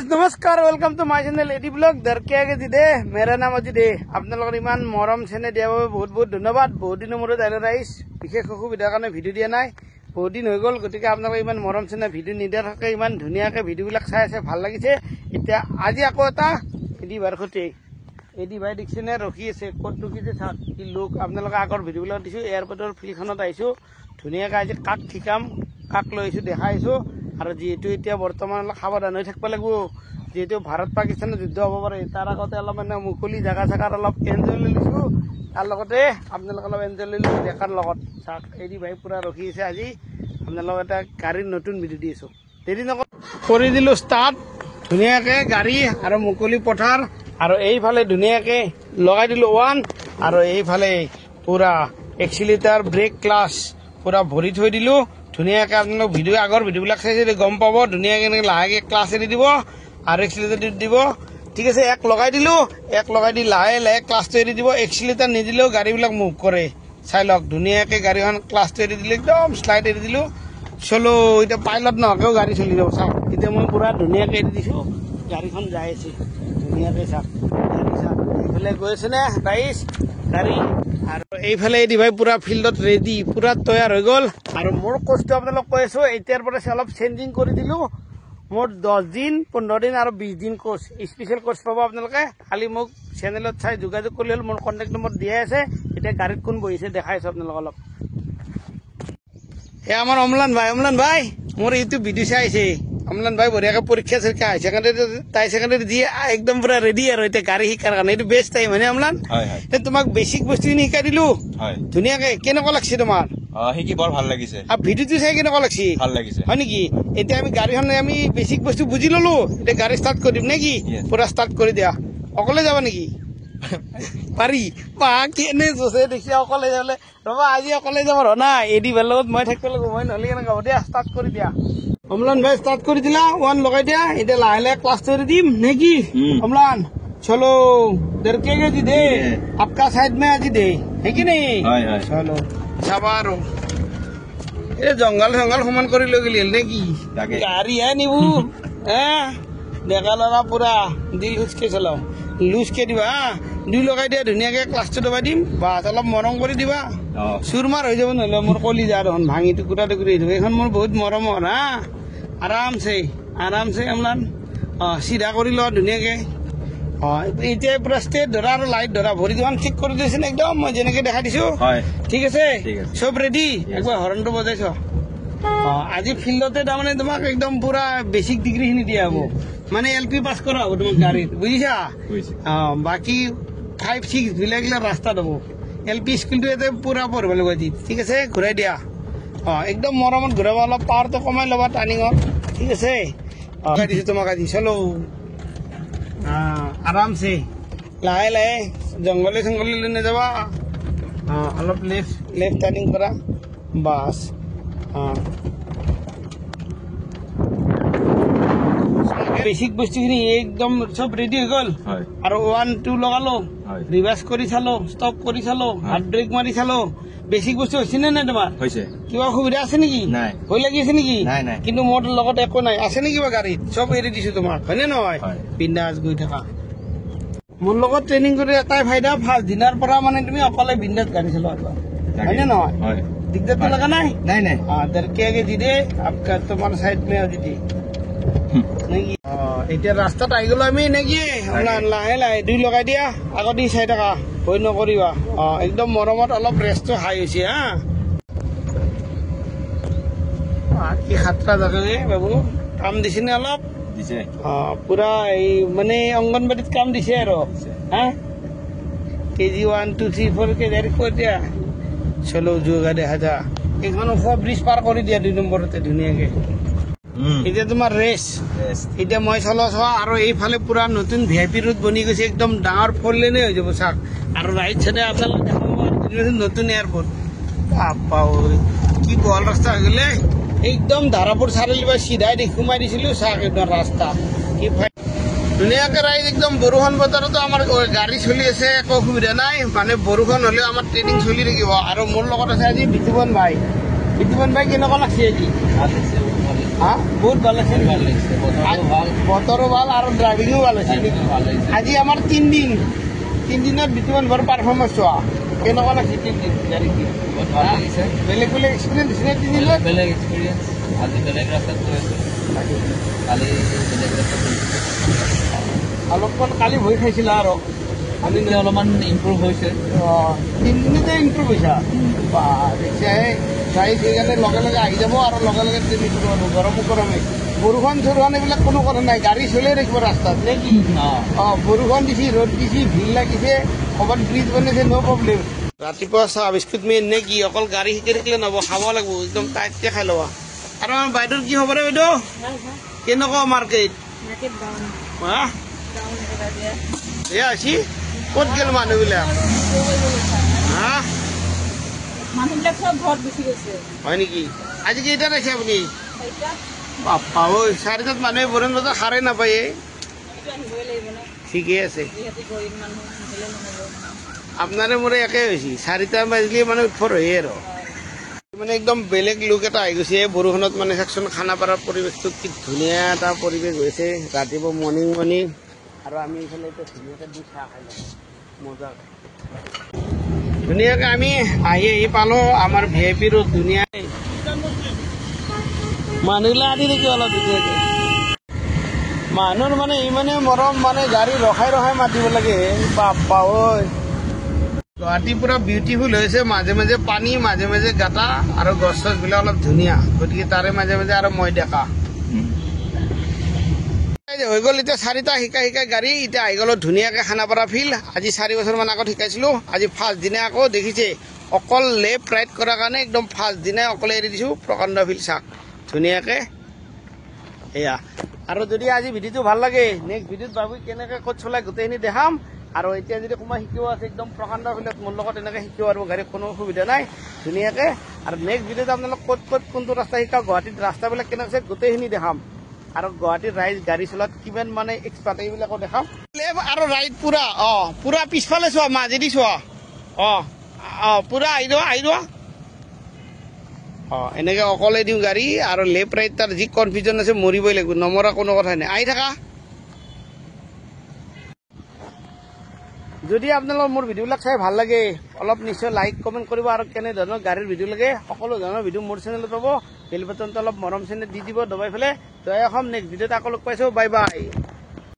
नमस्कार welcome to my channel AD blog दर के आगे दिदे मेरा नाम अजित आपनलोকৰ ইমান মৰম চেনে দিয়া বাবে বহুত বহুত ধন্যবাদ। বহুত দিনৰ মূৰত আইলো ৰাইজ বিশেষ অসুবিধাৰ কাৰণে ভিডিঅ' দিয়া নাই, বহুত দিন হৈ গ'ল। গতিকে আপোনালোকে ইমান মৰম চেনে ভিডিঅ' নিদিয়াকৈ ইমান ধুনীয়াকৈ ভিডিঅ'বিলাক চাই আছে, ভাল লাগিছে। এতিয়া আজি আকৌ এটা এডি বাৰ সৈতে এডি ভাই দেখিছেনে ৰখি আছে, ক'ত ৰখিছে চাওক কি লোক। আপোনালোকে আগৰ ভিডিঅ'বিলাক দিছোঁ, এয়াৰপৰ্টৰ ফিল্ডখনত আহিছোঁ, ধুনীয়াকৈ আজি কাক ঠিকাম কাক লৈ আহিছোঁ দেখাই আহিছোঁ। আৰু যেহেতু এতিয়া বৰ্তমান অলপ সাৱধান হৈ থাকিব লাগিব, যেহেতু ভাৰত পাকিস্তানৰ যুদ্ধ হ'ব পাৰে, তাৰ আগতে অলপ মানে মুকলি জাগা চাগাৰ অলপ এনজয় লৈ লৈছোঁ। তাৰ লগতে আপোনালোকে অলপ এনজয় লৈ লৈছোঁ দেখাৰ লগত। চাওক এডি ভাই পূৰা ৰখি আছে। আজি আপোনালোকক এটা গাড়ীৰ নতুন ভিডিঅ' দি আছোঁ। দেৰি নকৰি কৰি দিলোঁ ষ্টাৰ্ট ধুনীয়াকৈ গাড়ী আৰু মুকলি পথাৰ, আৰু এইফালে ধুনীয়াকৈ লগাই দিলোঁ ওৱান, আৰু এইফালে পূৰা এক্সিলেটাৰ ব্ৰেক ক্লাছ পূৰা ভৰি থৈ দিলোঁ ধুনীয়াকৈ। আপোনালোক ভিডিঅ' আগৰ ভিডিঅ'বিলাক চাইছে গম পাব। ধুনীয়াকৈ এনেকৈ লাহেকৈ ক্লাছ এৰি দিব আৰু এক্সিলেটাৰ দি দিব। ঠিক আছে, এক লগাই দিলোঁ, এক লগাই দি লাহে লাহে ক্লাছটো এৰি দিব। এক্সিলেটাৰ নিদিলেও গাড়ীবিলাক মুভ কৰে, চাই লওক। ধুনীয়াকৈ গাড়ীখন ক্লাছটো এৰি দিলোঁ, একদম শ্লাইড এৰি দিলোঁ। চলো এতিয়া পাইলট নহওঁকেও গাড়ী চলি যাব। চাওক এতিয়া মই পূৰা ধুনীয়াকৈ এৰি দিছোঁ, গাড়ীখন যাই আছে ধুনীয়াকৈ। চাওক গাড়ী চাওক এইফালে গৈ আছে নে ৰাইজ গাড়ী, আৰু এইফালে এডি ভাই পূৰা ফিল্ডত ৰেডি, পূৰা তৈয়াৰ হৈ গ'ল। আৰু মোৰ কোৰ্চটো আপোনালোক কৈ আছোঁ, এতিয়াৰ পৰা অলপ চেঞ্জিং কৰি দিলোঁ। মোৰ 10 দিন 15 দিন আৰু 20 দিন কোৰ্চ, স্পেচিয়েল কোৰ্চ পাব আপোনালোকে। খালি মোক চেনেলত চাই যোগাযোগ কৰিলে হ'ল, মোৰ কণ্টেক্ট নম্বৰ দিয়াই আছে। এতিয়া গাড়ীত কোন বহিছে দেখাই আছোঁ আপোনালোক অলপ। এ আমাৰ অমলান ভাই মোৰ ইউটিউব ভিডিঅ' চাই আহিছে। অমলান ভাই বঢ়িয়াকৈ পৰীক্ষা চৰীক্ষা হাই ছেকেণ্ডেৰী তাই ছেকেণ্ডেৰী দি একদম পূৰা ৰেডি আৰু এতিয়া গাড়ী শিকাৰ কাৰণে। এইটো বেষ্ট টাইম হয়নে অমলান? তোমাক বেছিক বস্তুখিনি শিকাই দিলোঁ ধুনীয়াকৈ। কেনেকুৱা লাগিছে তোমাৰ? শিকি বৰ ভাল লাগিছে। আৰু ভিডিঅ'টো চাই কেনেকুৱা লাগিছে? ভাল লাগিছে। হয় নেকি? এতিয়া আমি গাড়ীখন আমি বেছিক বস্তু বুজি ললো, এতিয়া গাড়ী ষ্টাৰ্ট কৰি দিম নে কি? পুৰা ষ্টাৰ্ট কৰি দিয়া। অকলে যাবা নেকি? পাৰি বা কেনে জোচে দেখি অকলে যাবলে। ৰবা আজি অকলে যাব না, এডি ভাইৰ লগত মই থাকিব লাগিব, মই নহ'লে কেনেকৈ হ'ব। দিয়া ষ্টাৰ্ট কৰি দিয়া। অমলান ভাই ষ্টাৰ্ট কৰি দিলা, ওৱান লগাই দিয়া। এতিয়া লাহে লাহে ক্লাছটো এৰি দিম নে কি অমলান? চলো দেৰকে जी दे आपका साइड में আজি दे है कि नहीं? চলো চাবা আৰু এই জংঘল সমান কৰি লৈ গেলি নেকি? গাড়ী হে নিবু ডেকা ল'ৰা পুৰা দিল হুচকে চলাও, লুজকে দিবা। দুই লগাই দিয়া ধুনীয়াকৈ ক্লাছটো দবাই দিম। বাছ অলপ মৰম কৰি দিবা, চুৰমাৰ হৈ যাব নহ'লে মোৰ কলিজা দেখোন ভাঙি টুকুৰা টুকুৰি হৈ যাব। এইখন মোৰ বহুত মৰমৰ আৰামছে অমলান চিধা কৰি লোৱা ধুনীয়াকৈ। এতিয়া পুৰা ষ্টেট ধৰা আৰু লাইট ধৰা, ভৰি দুখন ঠিক কৰি দিছে একদম মই যেনেকৈ দেখাই দিছোঁ। ঠিক আছে চব ৰেডি? একবাৰ হৰণটো বজাইছ। আজি ফিল্ডতে তাৰমানে তোমাক একদম পুৰা বেছিক ডিগ্ৰীখিনি দিয়া হ'ব, মানে LP পাছ কৰা হ'ব তোমাক গাড়ীত, বুজিছা? বাকী 5, 6 বিলাকবিলাক ৰাস্তাত হ'ব। LP স্কুলটো ইয়াতে পুৰা পঢ়িব লাগিব আজি। ঠিক আছে, ঘূৰাই দিয়া। একদম মৰমত ঘূৰাব, অলপ পাৱাৰটো কমাই ল'বা টাৰ্ণিঙত। ঠিক আছে, দিছোঁ তোমাক আজি। চলো আৰামছে লাহে লাহে জংঘলে চংঘলে লৈ নাযাবা। অলপ লেফ্ট টাৰ্ণিং কৰা বাছ। বেছিক বস্তুখিনি একদম চব ৰেডি হৈ গ'ল। আৰু 1, 2 লগালো, ৰিভাৰ্চ কৰি চালো, ষ্টপ কৰি চালো, হাত ব্ৰেক মাৰি চালো। বেছিক বস্তু হৈছে নে নাই তোমাৰ? কিবা অসুবিধা আছে নেকি? ভয় লাগি আছে নেকি? কিন্তু মোৰ লগত একো নাই। আছে নেকি কিবা গাড়ীত? চব এৰি দিছো তোমাক, হয়নে নহয়? বিন্দাছ গৈ থাকা। মোৰ লগত ট্ৰেইনিং কৰি এটাই ফাইদা, ফাৰ্ষ্ট দিনাৰ পৰা মানে তুমি অকলে বিন্দাছ গাড়ী চলাবা, হয়নে নহয়? দিগদাৰটো লগা নাই? দেৰকে আগে দি দে আপকা তোমাৰ চাইড মে আজি দি নেকি? এতিয়া ৰাস্তাত আহি গলো আমি নেকি? লাহে লাহে 2 লগাই দিয়া, আগত দি চাই থাকা, ভয় নকৰিবা। একদম মৰমত অলপ ৰেষ্টটো হাই হৈছে। কি সাতটা জাগালে বাবু কাম দিছে নে অলপ? পুৰা এই মানে অংগনবাড়ীত কাম দিছে আৰু KG 1, 2, 3, 4 কে জাৰি কৰি দিয়া। চলো যোগা দেখা যা। এইখন ওখ ব্ৰিজ পাৰ কৰি দিয়া 2 নম্বৰতে ধুনীয়াকৈ। এতিয়া তোমাৰ ৰেষ্ট। এতিয়া মই চলাইছো আৰু এইফালে পুৰা নতুন VIP ৰোড বনি গৈছে, একদম ডাঙৰ 4 লেনে হৈ যাব চাওক। আৰু ৰাইট চাইডে আপোনালোকে দেখাব নতুন এয়াৰপৰ্ট। কি বহল ৰাস্তা হৈ গ'লে, একদম ধাৰাপুৰ চাৰিআলি পৰা চিধাই দি সোমাই দিছিলোঁ চাওক একদম ৰাস্তা কি ধুনীয়াকৈ ৰাইজ। একদম বৰষুণ বতৰতো আমাৰ গাড়ী চলি আছে, একো অসুবিধা নাই। মানে বৰষুণ হ'লেও আমাৰ ট্ৰেইনিং চলি থাকিব। আৰু মোৰ লগত আছে আজি বিতুপন ভাই। বিদ্যুমান ভাই কেনেকুৱা লাগছে আজি হা বহুত ভাল লাগছে বতৰো ভাল আৰু ড্ৰাইভিঙো ভাল হৈছে আজি আমাৰ 3 দিনত বিদ্যুমান ভাইৰ পাৰফৰ্মেঞ্চ চোৱা কেনেকুৱা লাগছে 3 দিন গাড়ী বেলেগ বেলেগ এক্সপিৰিয়েঞ্চ দিছিলে 3 দিনত বেলেগ এক্সপিৰিয়েঞ্চ আজি বেলেগ ৰাস্তাত গৈ আছো কালি বেলেগ ৰাস্তাত অলপমান কালি ভয় খাইছিলা আৰু আজি অলপমান ইম্প্ৰুভ হৈছে 3 দিনতে ইম্প্ৰুভ হৈছে সেইকাৰণে লগে লগে আহি যাব আৰু লগে লগে গৰমো গৰমে বৰষুণ চৰষুণ এইবিলাক কোনো কথা নাই গাড়ী চলিয়ে থাকিব ৰাস্তাত নে কি বৰষুণ দিছে ৰ'দ দিছে ভিৰ লাগিছে ক'ৰবাত ব্ৰিজ বনাইছে ন' প্ৰব্লেম ৰাতিপুৱা চাহ বিস্কুট মেইন নে কি অকল গাড়ী শিকি থাকিলে নহ'ব খাব লাগিব একদম টাইটকে খাই ল'বা আৰু আমাৰ বাইদেউৰ কি হ'ব ৰে বাইদেউ কেনেকুৱা মাৰ্কেট হা এয়া আছি ক'ত গেল মানুহবিলাক হা মানুহবিলাক সব ঘৰত গুচি গৈছে হয় নেকি আজি কেইটাত আছে আপুনি বাপ্পা ঐ 4টাত মানুহে বৰণ বজাৰ সাৰে নাপায় ঠিকেই আছে আপোনাৰে মোৰে একে হৈছে 4টা বাজিলে মানে উৎফৰ হয়ে আৰু মানে একদম বেলেগ লুক এটা আহি গৈছে বৰষুণত মানে চাকচোন খানাপাৰাৰ পৰিৱেশটো কি ধুনীয়া এটা পৰিৱেশ হৈছে ৰাতিপুৱা মৰ্ণিং আৰু আমি এইফালে এতিয়া ধুনীয়াকৈ দি চাহ খাই লওঁ মজা ধুনীয়াকৈ আমি আহি পালোঁ আমাৰ VIP ৰোড ধুনীয়াকৈ মানুহবিলাক আদি দেখি অলপ ধুনীয়াকৈ মানুহৰ মানে ইমানে মৰম মানে গাড়ী ৰখাই মাতিব লাগে বাপ্পা ঐ গুৱাহাটী পুৰা বিউটিফুল হৈছে মাজে মাজে পানী মাজে মাজে গাঁটা আৰু গছ চছবিলাক অলপ ধুনীয়া গতিকে তাৰে মাজে মাজে আৰু মই দেখা হৈ গ'ল এতিয়া 4টা শিকাই গাড়ী এতিয়া আহি গ'লো ধুনীয়াকৈ খানাপাৰা ফিল্ড আজি 4 বছৰমান আগত শিকাইছিলোঁ আজি ফাৰ্ষ্ট দিনা আকৌ দেখিছে অকল লেফ্ট ৰাইট কৰাৰ কাৰণে একদম ফাৰ্ষ্ট দিনাই অকলে এৰি দিছোঁ প্ৰকাণ্ড ফিল্ড চাওক ধুনীয়াকৈ এয়া আৰু যদি আজি ভিডিঅ'টো ভাল লাগে নেক্সট ভিডিঅ'ত ভাবি কেনেকৈ ক'ত চলাই গোটেইখিনি দেখাম আৰু এতিয়া যদি কোনোবা শিকিব আছে একদম প্ৰকাণ্ড ফিল্ডত মোৰ লগত এনেকৈ শিকিব পাৰিব গাড়ী কোনো অসুবিধা নাই ধুনীয়াকৈ আৰু নেক্সট ভিডিঅ'ত আপোনালোক ক'ত কোনটো ৰাস্তা শিকাওঁ গুৱাহাটীত ৰাস্তাবিলাক কেনেকৈ আছে গোটেইখিনি দেখাম আৰু গুৱাহাটীৰ ৰাইজ গাড়ী চলাত কিমান মানে এক্সপাৰ্ট এইবিলাকো দেখাম লেফ্ট আৰু ৰাইট পুৰা পিছফালে চোৱা মাজেদি চোৱা পুৰা আহি যোৱা এনেকৈ অকলে দিওঁ গাড়ী আৰু লেফ্ট ৰাইট তাৰ যি কনফিউজন আছে মৰিবই লাগিব নমৰা কোনো কথা নাই আহি থাকা যদি আপোনালোকৰ মোৰ ভিডিঅ'বিলাক চাই ভাল লাগে অলপ নিশ্চয় লাইক কমেণ্ট কৰিব আৰু কেনেধৰণৰ গাড়ীৰ ভিডিঅ' লাগে সকলো ধৰণৰ ভিডিঅ' মোৰ চেনেলত পাব বেল বাটনটো অলপ মৰম চেনেল দি দিব দবাই পেলাই তই এখন নেক্সট ভিডিঅ'ত আকৌ লগ পাইছোঁ বাই